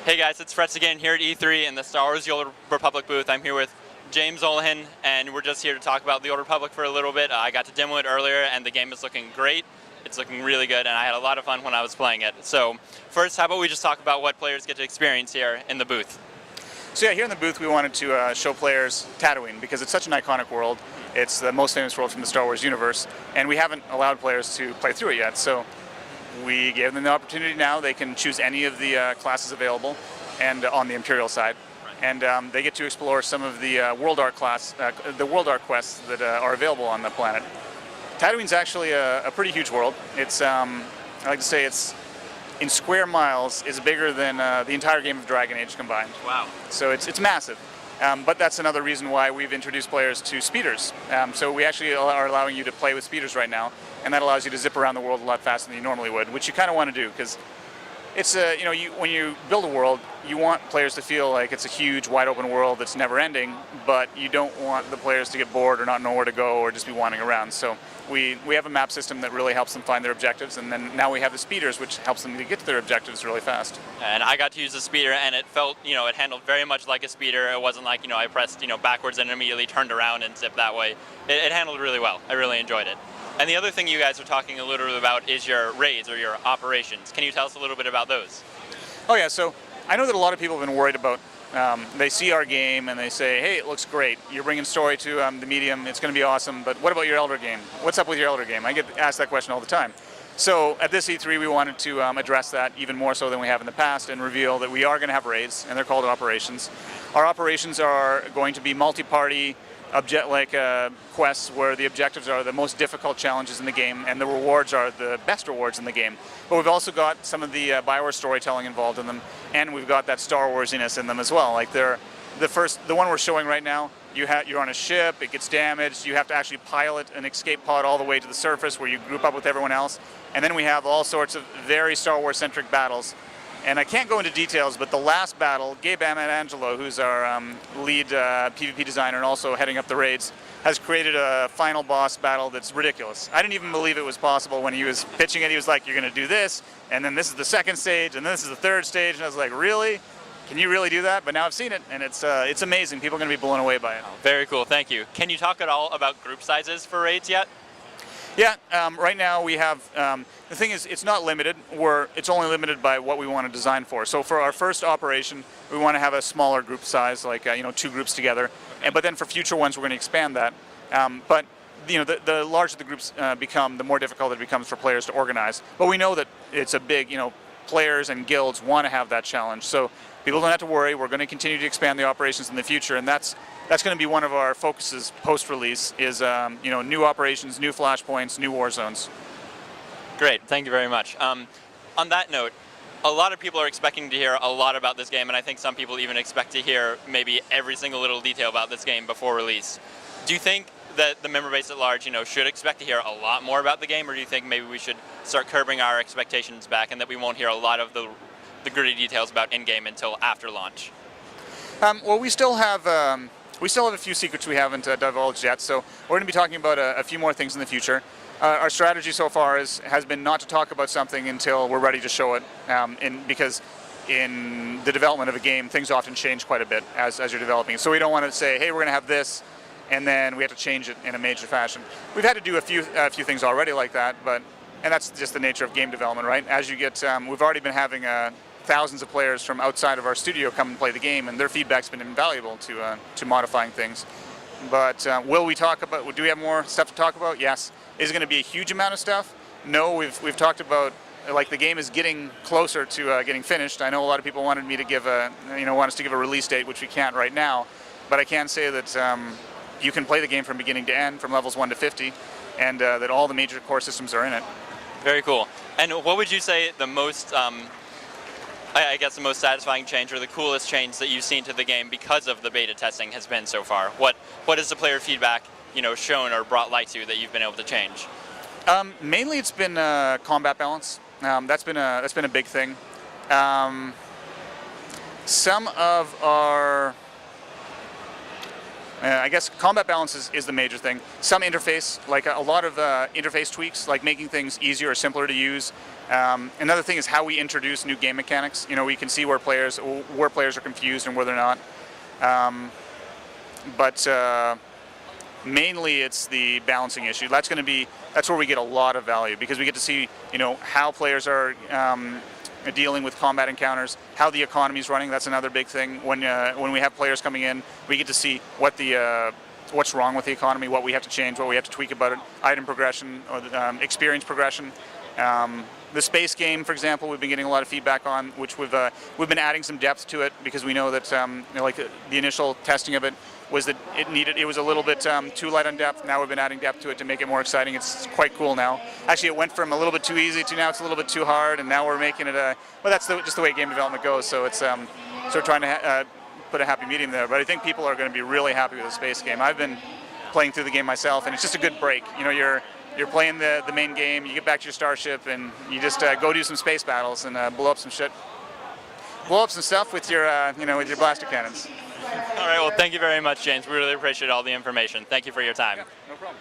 Hey guys, it's Fretz again here at E3 in the Star Wars The Old Republic booth. I'm here with James Ohlen, and we're just here to talk about The Old Republic for a little bit. I got to demo it earlier, and the game is looking great. It's looking really good, and I had a lot of fun when I was playing it. So first, how about we just talk about what players get to experience here in the booth? So yeah, here in the booth we wanted to show players Tatooine because it's such an iconic world. It's the most famous world from the Star Wars universe, and we haven't allowed players to play through it yet. So we gave them the opportunity now. They can choose any of the classes available, and on the Imperial side, and they get to explore some of the World Art quests that are available on the planet. Tatooine's actually a pretty huge world. It's I like to say it's in square miles is bigger than the entire game of Dragon Age combined. Wow! So it's massive. But that's another reason why we've introduced players to speeders. So we actually are allowing you to play with speeders right now, and that allows you to zip around the world a lot faster than you normally would, which you kind of want to do because it's when you build a world, you want players to feel like it's a huge, wide open world that's never ending, but you don't want the players to get bored or not know where to go or just be wandering around. So we have a map system that really helps them find their objectives, and then now we have the speeders, which helps them to get to their objectives really fast. And I got to use the speeder, and it felt, it handled very much like a speeder. It wasn't like, I pressed, backwards and immediately turned around and zipped that way. It handled really well. I really enjoyed it. And the other thing you guys are talking a little bit about is your raids or your operations. Can you tell us a little bit about those? Oh yeah, so I know that a lot of people have been worried about, they see our game and they say, hey, it looks great. You're bringing story to the medium, it's going to be awesome, but what about your Elder game? What's up with your Elder game? I get asked that question all the time. So at this E3 we wanted to address that even more so than we have in the past and reveal that we are going to have raids, and they're called operations. Our operations are going to be multi-party quests where the objectives are the most difficult challenges in the game and the rewards are the best rewards in the game. But we've also got some of the Bioware storytelling involved in them, and we've got that Star Warsiness in them as well. Like the one we're showing right now, you're on a ship, it gets damaged, you have to actually pilot an escape pod all the way to the surface where you group up with everyone else, and then we have all sorts of very Star Wars centric battles. And I can't go into details, but the last battle, Gabe Angelo, who's our lead PvP designer and also heading up the raids, has created a final boss battle that's ridiculous. I didn't even believe it was possible when he was pitching it. He was like, you're going to do this, and then this is the second stage, and then this is the third stage. And I was like, really? Can you really do that? But now I've seen it, and it's amazing. People are going to be blown away by it. Oh, very cool. Thank you. Can you talk at all about group sizes for raids yet? Yeah, right now we have, the thing is, it's not limited. It's only limited by what we want to design for. So for our first operation, we want to have a smaller group size, like 2 groups together. But then for future ones, we're going to expand that. But the larger the groups become, the more difficult it becomes for players to organize. But we know that it's a big, players and guilds want to have that challenge. So people don't have to worry. We're going to continue to expand the operations in the future, and that's going to be one of our focuses post-release is new operations, new flashpoints, new war zones. Great, thank you very much. On that note, a lot of people are expecting to hear a lot about this game, and I think some people even expect to hear maybe every single little detail about this game before release. Do you think that the member base at large, should expect to hear a lot more about the game, or do you think maybe we should start curbing our expectations back and that we won't hear a lot of the gritty details about in-game until after launch? Well, we still have a few secrets we haven't divulged yet, so we're going to be talking about a few more things in the future. Our strategy so far has been not to talk about something until we're ready to show it, because in the development of a game, things often change quite a bit as you're developing. So we don't want to say, hey, we're going to have this, and then we have to change it in a major fashion. We've had to do a few things already like that, and that's just the nature of game development, right? As you get, we've already been having thousands of players from outside of our studio come and play the game, and their feedback's been invaluable to modifying things. But will we talk about? Do we have more stuff to talk about? Yes. Is it going to be a huge amount of stuff? No. We've talked about the game is getting closer to getting finished. I know a lot of people wanted me to give want us to give a release date, which we can't right now. But I can say that you can play the game from beginning to end, from levels 1 to 50, and that all the major core systems are in it. Very cool. And what would you say the most I guess the most satisfying change or the coolest change that you've seen to the game because of the beta testing has been so far? What is the player feedback shown or brought light to that you've been able to change? Mainly it's been combat balance. That's been a big thing. Some of our I guess combat balance is the major thing. Some interface, like a lot of interface tweaks, like making things easier or simpler to use. Another thing is how we introduce new game mechanics. You know, we can see where players are confused and where they're not. But mainly it's the balancing issue. That's where we get a lot of value, because we get to see, you know, how players are dealing with combat encounters, how the economy is running. That's another big thing. When we have players coming in, we get to see what what's wrong with the economy, what we have to change, what we have to tweak about it, item progression or experience progression. The space game, for example, we've been getting a lot of feedback on, which we've been adding some depth to it, because we know that you know, like the initial testing of it was that it was a little bit too light on depth. Now we've been adding depth to it to make it more exciting. It's quite cool now. Actually, it went from a little bit too easy to now it's a little bit too hard, and now we're making it well, that's just the way game development goes. So it's so we're trying to put a happy medium there. But I think people are going to be really happy with the space game. I've been playing through the game myself, and it's just a good break. You know, you're playing the main game, you get back to your starship, and you just go do some space battles and blow up some shit. Blow up some stuff with your you know, with your blaster cannons. All right, well, thank you very much, James. We really appreciate all the information. Thank you for your time. Yeah, no problem.